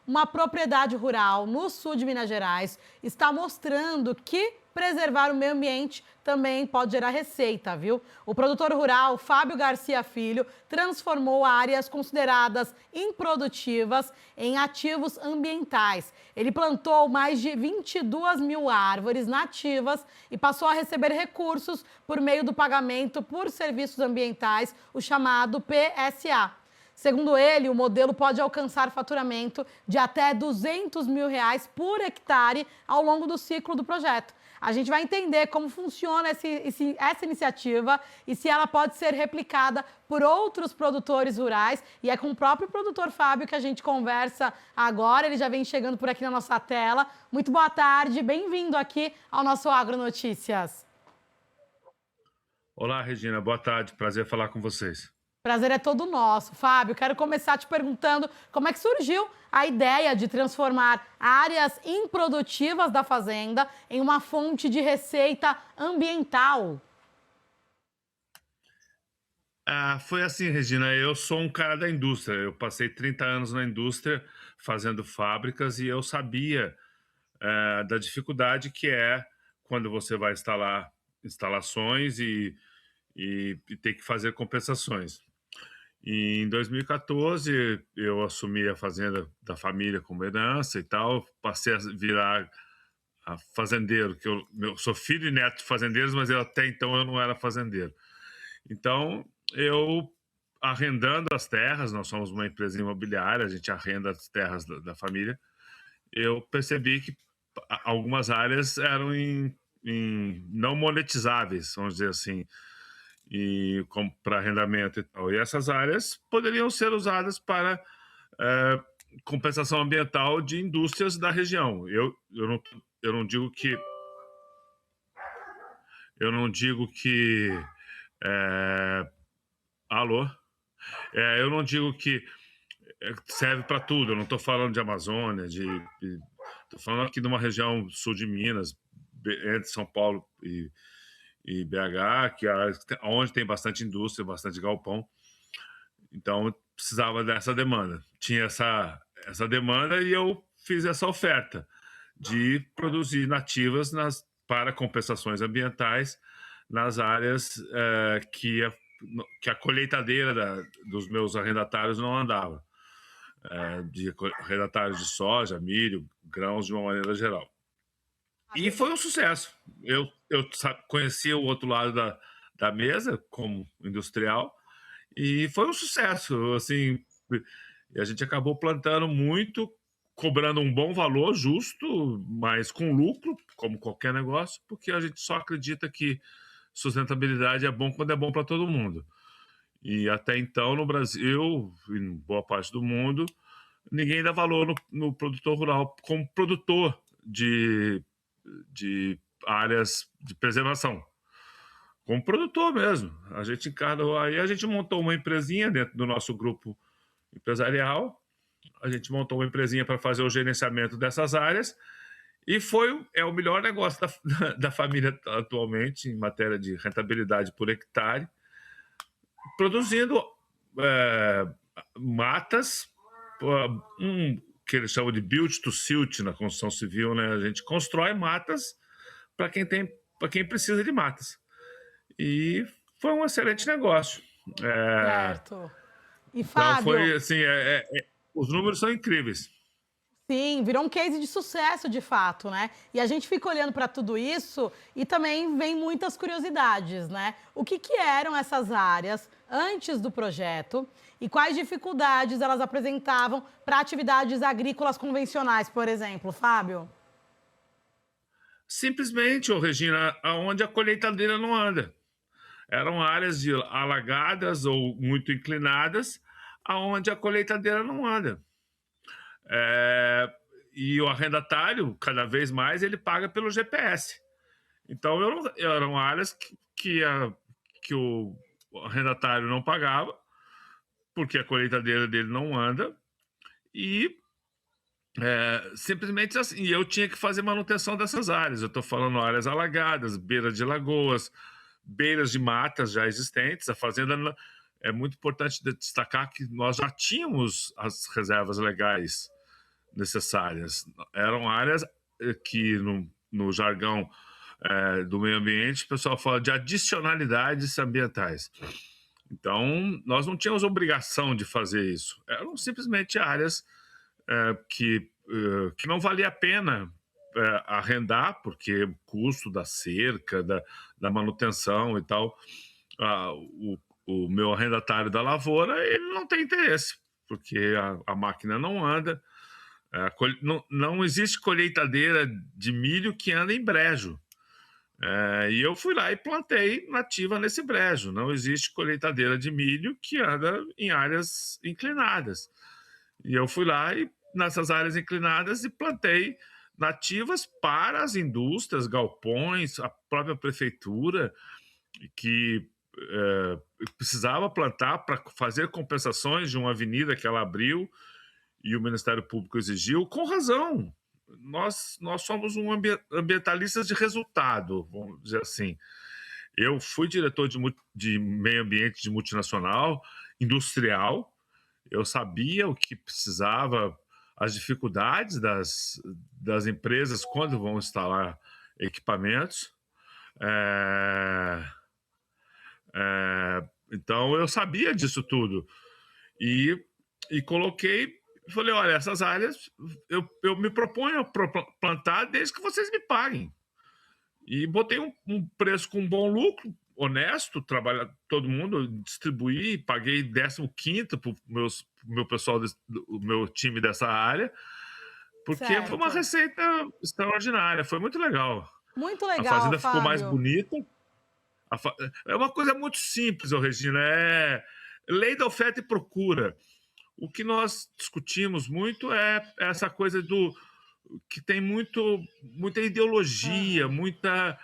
uma propriedade rural no sul de Minas Gerais está mostrando que preservar o meio ambiente também pode gerar receita, viu? O produtor rural Fábio Garcia Filho transformou áreas consideradas improdutivas em ativos ambientais. Ele plantou mais de 22 mil árvores nativas e passou a receber recursos por meio do pagamento por serviços ambientais, o chamado PSA. Segundo ele, o modelo pode alcançar faturamento de até R$ 200 mil por hectare ao longo do ciclo do projeto. A gente vai entender como funciona essa iniciativa e se ela pode ser replicada por outros produtores rurais. E é com o próprio produtor Fábio que a gente conversa agora. Ele já vem chegando por aqui na nossa tela. Muito boa tarde, bem-vindo aqui ao nosso Agronotícias. Olá, Regina, boa tarde, prazer falar com vocês. Prazer é todo nosso. Fábio, quero começar te perguntando como é que surgiu a ideia de transformar áreas improdutivas da fazenda em uma fonte de receita ambiental. Foi assim, Regina, eu sou um cara da indústria, eu passei 30 anos na indústria fazendo fábricas e eu sabia da dificuldade que é quando você vai instalar instalações e ter que fazer compensações. E em 2014, eu assumi a fazenda da família como herança e tal, passei a virar fazendeiro, eu sou filho e neto de fazendeiros, mas até então eu não era fazendeiro. Então, eu arrendando as terras, nós somos uma empresa imobiliária, a gente arrenda as terras da família, eu percebi que algumas áreas eram não monetizáveis, vamos dizer assim, e para arrendamento e tal. E essas áreas poderiam ser usadas para compensação ambiental de indústrias da região. Eu não digo que alô? Eu não digo que serve para tudo. Eu não estou falando de Amazônia, estou falando aqui de uma região sul de Minas, entre São Paulo e BH, onde tem bastante indústria, bastante galpão. Então, precisava dessa demanda. Tinha essa demanda e eu fiz essa oferta de produzir nativas para compensações ambientais nas áreas que a colheitadeira dos meus arrendatários não andava. De arrendatários de soja, milho, grãos de uma maneira geral. E foi um sucesso. Eu conhecia o outro lado da mesa como industrial e foi um sucesso. Assim, a gente acabou plantando muito, cobrando um bom valor justo, mas com lucro, como qualquer negócio, porque a gente só acredita que sustentabilidade é bom quando é bom para todo mundo. E até então, no Brasil, em boa parte do mundo, ninguém dá valor no produtor rural como produtor de áreas de preservação. Como produtor mesmo. A gente encarnou aí, a gente montou uma empresinha dentro do nosso grupo empresarial. A gente montou uma empresinha para fazer o gerenciamento dessas áreas e é o melhor negócio da família atualmente em matéria de rentabilidade por hectare, produzindo matas, que eles chamam de build to suit na construção civil, né? A gente constrói matas para quem precisa de matas. E foi um excelente negócio. Certo. E Então foi Fábio, assim, os números são incríveis. sim, virou um case de sucesso de fato, né? E a gente fica olhando para tudo isso e também vem muitas curiosidades, né? O que eram essas áreas antes do projeto e quais dificuldades elas apresentavam para atividades agrícolas convencionais, por exemplo, Fábio? Simplesmente, Regina, aonde a colheitadeira não anda. Eram áreas alagadas ou muito inclinadas, aonde a colheitadeira não anda. E o arrendatário, cada vez mais, ele paga pelo GPS. Então, eram áreas que o arrendatário não pagava, porque a colheitadeira dele não anda, e simplesmente assim, e eu tinha que fazer manutenção dessas áreas. Eu estou falando áreas alagadas, beiras de lagoas, beiras de matas já existentes. A fazenda, é muito importante destacar que nós já tínhamos as reservas legais necessárias. Eram áreas que, no jargão do meio ambiente, o pessoal fala de adicionalidades ambientais. Então, nós não tínhamos obrigação de fazer isso. Eram simplesmente áreas que não valia a pena arrendar, porque o custo da cerca, da manutenção e tal, o meu arrendatário da lavoura, ele não tem interesse, porque a máquina não anda. Não existe colheitadeira de milho que anda em brejo. E eu fui lá e plantei nativa nesse brejo. Não existe colheitadeira de milho que anda em áreas inclinadas. E eu fui lá e nessas áreas inclinadas e plantei nativas para as indústrias, galpões, a própria prefeitura, que precisava plantar para fazer compensações de uma avenida que ela abriu e o Ministério Público exigiu, com razão. Nós somos ambientalistas de resultado, vamos dizer assim. Eu fui diretor de meio ambiente de multinacional, industrial. Eu sabia o que precisava, as dificuldades das empresas quando vão instalar equipamentos. Então, eu sabia disso tudo. E coloquei, falei, olha, essas áreas eu me proponho a plantar desde que vocês me paguem. E botei um preço com bom lucro, honesto, trabalhar todo mundo, distribuí, paguei 15º para o meu pessoal, o meu time dessa área, porque foi uma receita extraordinária, foi muito legal. Muito legal, a fazenda Fábio. ficou mais bonita. É uma coisa muito simples, Regina, é lei da oferta e procura. O que nós discutimos muito é essa coisa que tem muita ideologia, muita...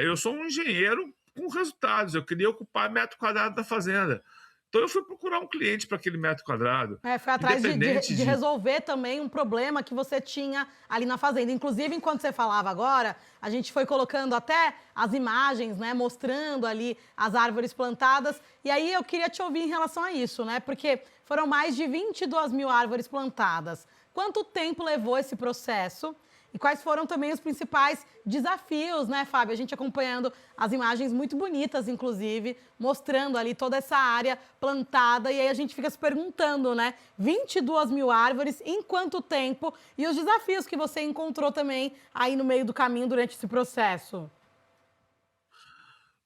eu sou um engenheiro com resultados, eu queria ocupar metro quadrado da fazenda. Então, eu fui procurar um cliente para aquele metro quadrado. Foi atrás de resolver também um problema que você tinha ali na fazenda. Inclusive, enquanto você falava agora, a gente foi colocando até as imagens, né, mostrando ali as árvores plantadas. E aí eu queria te ouvir em relação a isso, né? Porque foram mais de 22 mil árvores plantadas. Quanto tempo levou esse processo? E quais foram também os principais desafios, né, Fábio? A gente acompanhando as imagens muito bonitas, inclusive, mostrando ali toda essa área plantada. E aí a gente fica se perguntando, né? 22 mil árvores, em quanto tempo? E os desafios que você encontrou também aí no meio do caminho durante esse processo?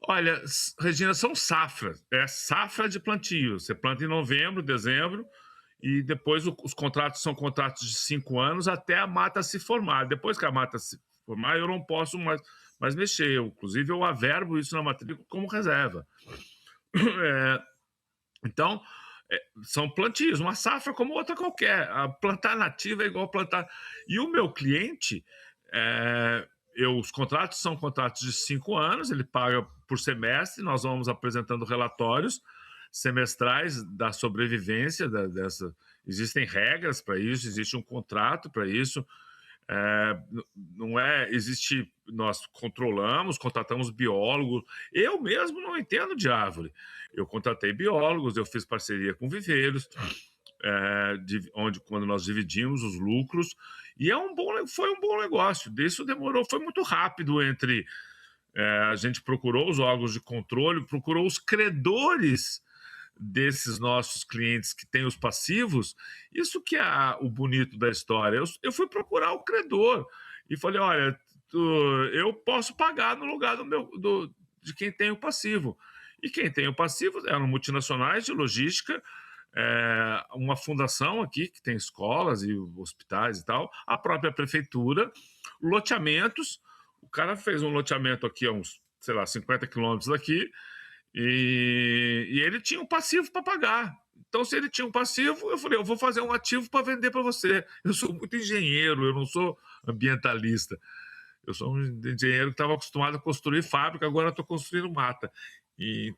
Olha, Regina, são safras. É safra de plantio. Você planta em novembro, dezembro, e depois os contratos são contratos de 5 anos até a mata se formar. Depois que a mata se formar, eu não posso mais mexer. Inclusive, eu averbo isso na matrícula como reserva. Então, são plantios, uma safra como outra qualquer. Plantar nativa é igual plantar... E o meu cliente, os contratos são contratos de 5 anos, ele paga por semestre, nós vamos apresentando relatórios semestrais da sobrevivência dessa. Existem regras para isso, existe um contrato para isso. Nós contratamos biólogos. Eu mesmo não entendo de árvore. Eu contratei biólogos, eu fiz parceria com viveiros, quando nós dividimos os lucros, e foi um bom negócio. Isso demorou, foi muito rápido. A gente procurou os órgãos de controle, procurou os credores desses nossos clientes que têm os passivos. Isso que é o bonito da história. Eu fui procurar o credor e falei, olha, eu posso pagar no lugar de quem tem o passivo. E quem tem o passivo eram multinacionais de logística, uma fundação aqui que tem escolas e hospitais e tal, a própria prefeitura, loteamentos. O cara fez um loteamento aqui a uns, 50 quilômetros daqui, e ele tinha um passivo para pagar. Então, se ele tinha um passivo, eu falei, eu vou fazer um ativo para vender para você. Eu sou muito engenheiro, eu não sou ambientalista. Eu sou um engenheiro que estava acostumado a construir fábrica, agora estou construindo mata. E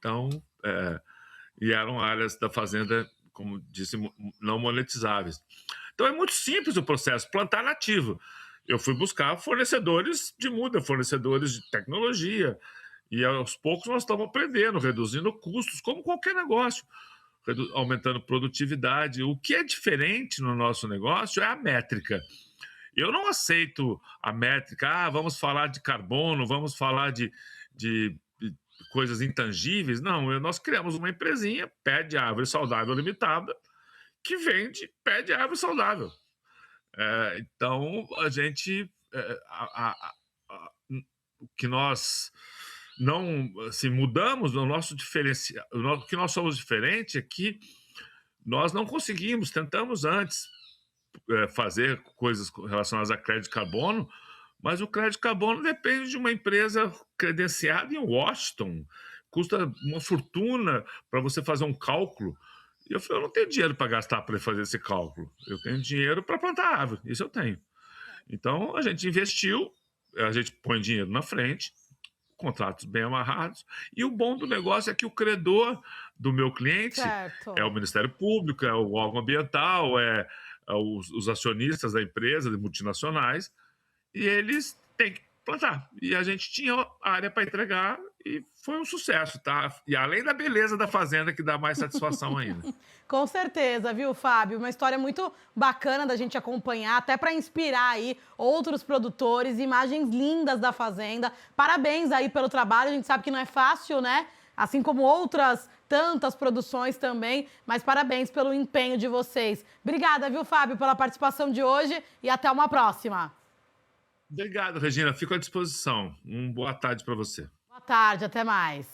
eram áreas da fazenda, como disse, não monetizáveis. Então, é muito simples o processo, plantar nativo. Eu fui buscar fornecedores de muda, fornecedores de tecnologia, e aos poucos nós estamos aprendendo, reduzindo custos, como qualquer negócio. aumentando produtividade. O que é diferente no nosso negócio é a métrica. Eu não aceito a métrica, vamos falar de carbono, vamos falar de coisas intangíveis. Não, nós criamos uma empresinha, Pé de Árvore Saudável Limitada, que vende pé de árvore saudável. Então, a gente. O que nós não assim, mudamos, o nosso diferencial, o que nós somos diferente é que nós não conseguimos, tentamos antes fazer coisas relacionadas a crédito de carbono, mas o crédito de carbono depende de uma empresa credenciada em Washington, custa uma fortuna para você fazer um cálculo. E eu falei, eu não tenho dinheiro para gastar para fazer esse cálculo, eu tenho dinheiro para plantar árvore, isso eu tenho. Então, a gente investiu, a gente põe dinheiro na frente, contratos bem amarrados, e o bom do negócio é que o credor do meu cliente Certo. é o Ministério Público, é o órgão ambiental, os acionistas da empresa, de multinacionais, e eles têm que plantar. E a gente tinha área para entregar e foi um sucesso, tá? E além da beleza da fazenda, que dá mais satisfação ainda. Com certeza, viu, Fábio? Uma história muito bacana da gente acompanhar, até para inspirar aí outros produtores, imagens lindas da fazenda. Parabéns aí pelo trabalho, a gente sabe que não é fácil, né? Assim como outras tantas produções também, mas parabéns pelo empenho de vocês. Obrigada, viu, Fábio, pela participação de hoje e até uma próxima. Obrigado, Regina. Fico à disposição. Boa tarde para você. Boa tarde, até mais.